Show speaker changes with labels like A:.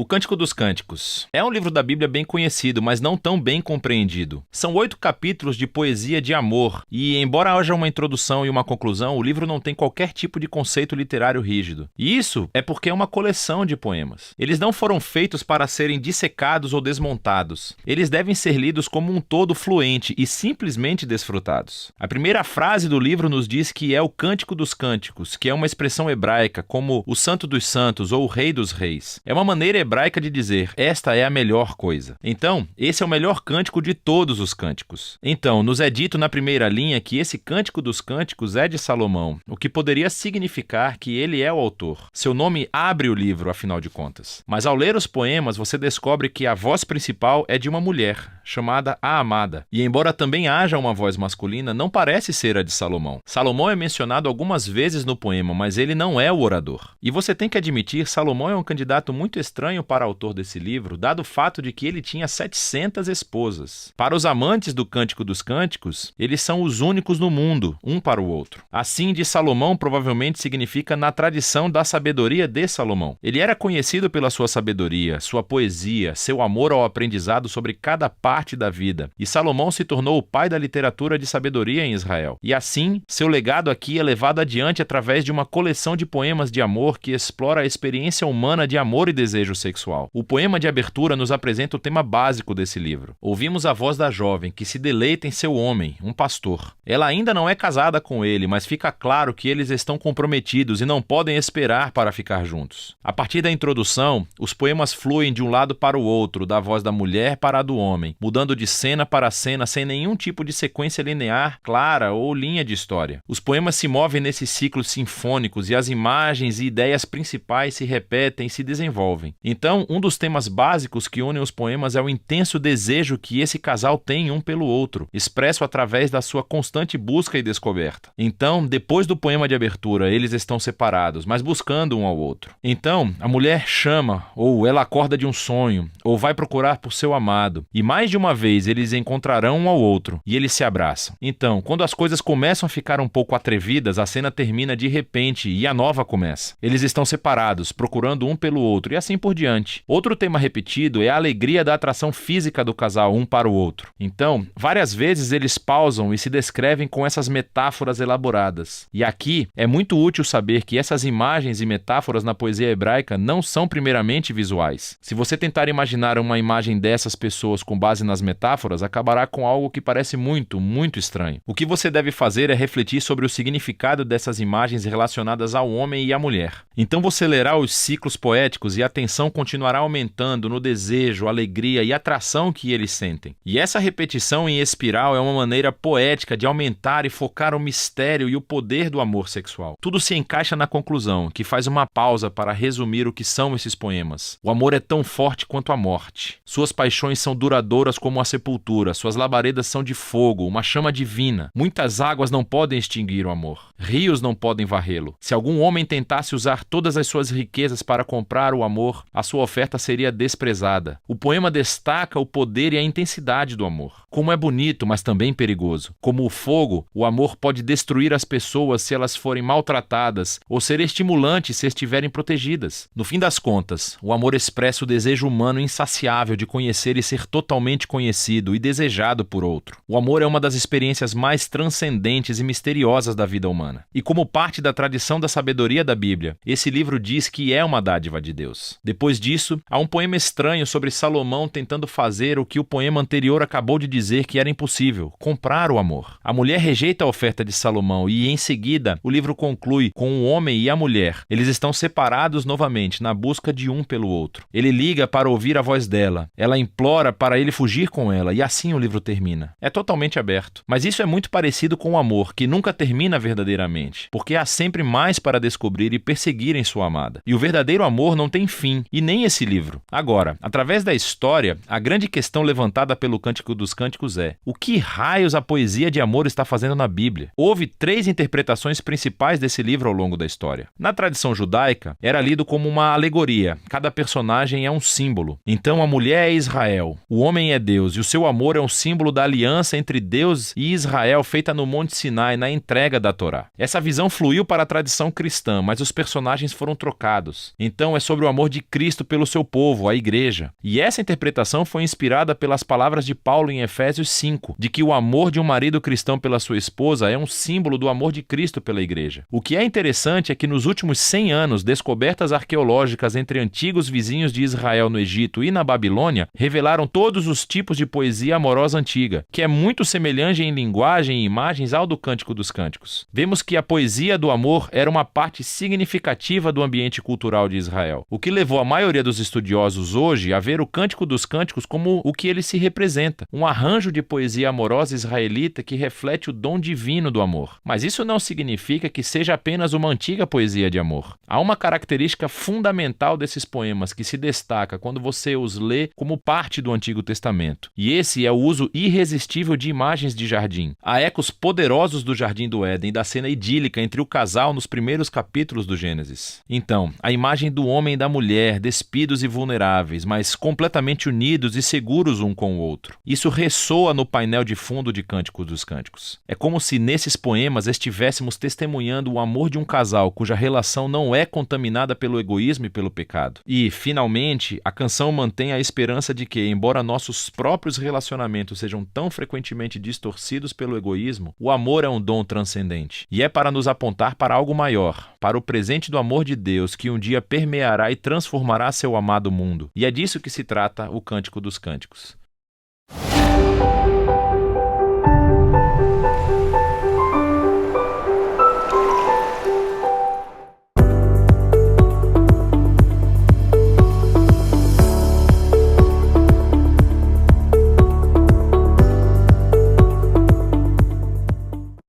A: O Cântico dos Cânticos é um livro da Bíblia bem conhecido, mas não tão bem compreendido. São 8 capítulos de poesia de amor e, embora haja uma introdução e uma conclusão, o livro não tem qualquer tipo de conceito literário rígido. E isso é porque é uma coleção de poemas. Eles não foram feitos para serem dissecados ou desmontados. Eles devem ser lidos como um todo fluente e simplesmente desfrutados. A primeira frase do livro nos diz que é o Cântico dos Cânticos, que é uma expressão hebraica como o Santo dos Santos ou o Rei dos Reis. É uma maneira hebraica de dizer, esta é a melhor coisa. Então, esse é o melhor cântico de todos os cânticos. Então, nos é dito na primeira linha que esse Cântico dos Cânticos é de Salomão, o que poderia significar que ele é o autor. Seu nome abre o livro, afinal de contas. Mas ao ler os poemas, você descobre que a voz principal é de uma mulher, chamada a Amada. E embora também haja uma voz masculina, não parece ser a de Salomão. Salomão é mencionado algumas vezes no poema, mas ele não é o orador. E você tem que admitir, Salomão é um candidato muito estranho para autor desse livro, dado o fato de que ele tinha 700 esposas. Para os amantes do Cântico dos Cânticos, eles são os únicos no mundo, um para o outro. Assim, de Salomão provavelmente significa na tradição da sabedoria de Salomão. Ele era conhecido pela sua sabedoria, sua poesia, seu amor ao aprendizado sobre cada parte da vida. E Salomão se tornou o pai da literatura de sabedoria em Israel. E assim, seu legado aqui é levado adiante através de uma coleção de poemas de amor que explora a experiência humana de amor e desejo sexual. O poema de abertura nos apresenta o tema básico desse livro. Ouvimos a voz da jovem que se deleita em seu homem, um pastor. Ela ainda não é casada com ele, mas fica claro que eles estão comprometidos e não podem esperar para ficar juntos. A partir da introdução, os poemas fluem de um lado para o outro, da voz da mulher para a do homem, mudando de cena para cena sem nenhum tipo de sequência linear, clara ou linha de história. Os poemas se movem nesses ciclos sinfônicos e as imagens e ideias principais se repetem e se desenvolvem. Então, um dos temas básicos que unem os poemas é o intenso desejo que esse casal tem um pelo outro, expresso através da sua constante busca e descoberta. Então, depois do poema de abertura, eles estão separados, mas buscando um ao outro. Então, a mulher chama, ou ela acorda de um sonho, ou vai procurar por seu amado, e mais de uma vez eles encontrarão um ao outro, e eles se abraçam. Então, quando as coisas começam a ficar um pouco atrevidas, a cena termina de repente e a nova começa. Eles estão separados, procurando um pelo outro, e assim por diante. Outro tema repetido é a alegria da atração física do casal um para o outro. Então, várias vezes eles pausam e se descrevem com essas metáforas elaboradas. E aqui é muito útil saber que essas imagens e metáforas na poesia hebraica não são primeiramente visuais. Se você tentar imaginar uma imagem dessas pessoas com base nas metáforas, acabará com algo que parece muito, muito estranho. O que você deve fazer é refletir sobre o significado dessas imagens relacionadas ao homem e à mulher. Então você lerá os ciclos poéticos e a tensão continuará aumentando no desejo, alegria e atração que eles sentem. E essa repetição em espiral é uma maneira poética de aumentar e focar o mistério e o poder do amor sexual. Tudo se encaixa na conclusão, que faz uma pausa para resumir o que são esses poemas. O amor é tão forte quanto a morte. Suas paixões são duradouras como a sepultura, suas labaredas são de fogo, uma chama divina. Muitas águas não podem extinguir o amor. Rios não podem varrê-lo. Se algum homem tentasse usar todas as suas riquezas para comprar o amor, a sua oferta seria desprezada. O poema destaca o poder e a intensidade do amor. Como é bonito, mas também perigoso. Como o fogo, o amor pode destruir as pessoas se elas forem maltratadas ou ser estimulante se estiverem protegidas. No fim das contas, o amor expressa o desejo humano insaciável de conhecer e ser totalmente conhecido e desejado por outro. O amor é uma das experiências mais transcendentes e misteriosas da vida humana. E como parte da tradição da sabedoria da Bíblia, esse livro diz que é uma dádiva de Deus. Depois disso, há um poema estranho sobre Salomão tentando fazer o que o poema anterior acabou de dizer que era impossível: comprar o amor. A mulher rejeita a oferta de Salomão e, em seguida, o livro conclui com o homem e a mulher. Eles estão separados novamente, na busca de um pelo outro. Ele liga para ouvir a voz dela. Ela implora para ele fugir com ela, e assim o livro termina. É totalmente aberto. Mas isso é muito parecido com o amor, que nunca termina verdadeiramente, porque há sempre mais para descobrir e perseguir em sua amada. E o verdadeiro amor não tem fim, e nem esse livro. Agora, através da história, a grande questão levantada pelo Cântico dos Cânticos é: o que raios a poesia de amor está fazendo na Bíblia? Houve 3 interpretações principais desse livro ao longo da história. Na tradição judaica, era lido como uma alegoria. Cada personagem é um símbolo. Então a mulher é Israel, o homem é Deus, e o seu amor é um símbolo da aliança entre Deus e Israel feita no Monte Sinai, na entrega da Torá. Essa visão fluiu para a tradição cristã, mas os personagens foram trocados. Então é sobre o amor de Cristo Cristo pelo seu povo, a igreja. E essa interpretação foi inspirada pelas palavras de Paulo em Efésios 5, de que o amor de um marido cristão pela sua esposa é um símbolo do amor de Cristo pela igreja. O que é interessante é que nos últimos 100 anos, descobertas arqueológicas entre antigos vizinhos de Israel no Egito e na Babilônia revelaram todos os tipos de poesia amorosa antiga, que é muito semelhante em linguagem e imagens ao do Cântico dos Cânticos. Vemos que a poesia do amor era uma parte significativa do ambiente cultural de Israel, o que levou a maioria dos estudiosos hoje a ver o Cântico dos Cânticos como o que ele se representa, um arranjo de poesia amorosa israelita que reflete o dom divino do amor. Mas isso não significa que seja apenas uma antiga poesia de amor. Há uma característica fundamental desses poemas que se destaca quando você os lê como parte do Antigo Testamento, e esse é o uso irresistível de imagens de jardim. Há ecos poderosos do Jardim do Éden e da cena idílica entre o casal nos primeiros capítulos do Gênesis. Então, a imagem do homem e da mulher, despidos e vulneráveis, mas completamente unidos e seguros um com o outro. Isso ressoa no painel de fundo de Cânticos dos Cânticos. É como se nesses poemas estivéssemos testemunhando o amor de um casal cuja relação não é contaminada pelo egoísmo e pelo pecado. E, finalmente, a canção mantém a esperança de que, embora nossos próprios relacionamentos sejam tão frequentemente distorcidos pelo egoísmo, o amor é um dom transcendente. E é para nos apontar para algo maior, para o presente do amor de Deus que um dia permeará e transformará seu amado mundo. E é disso que se trata o Cântico dos Cânticos.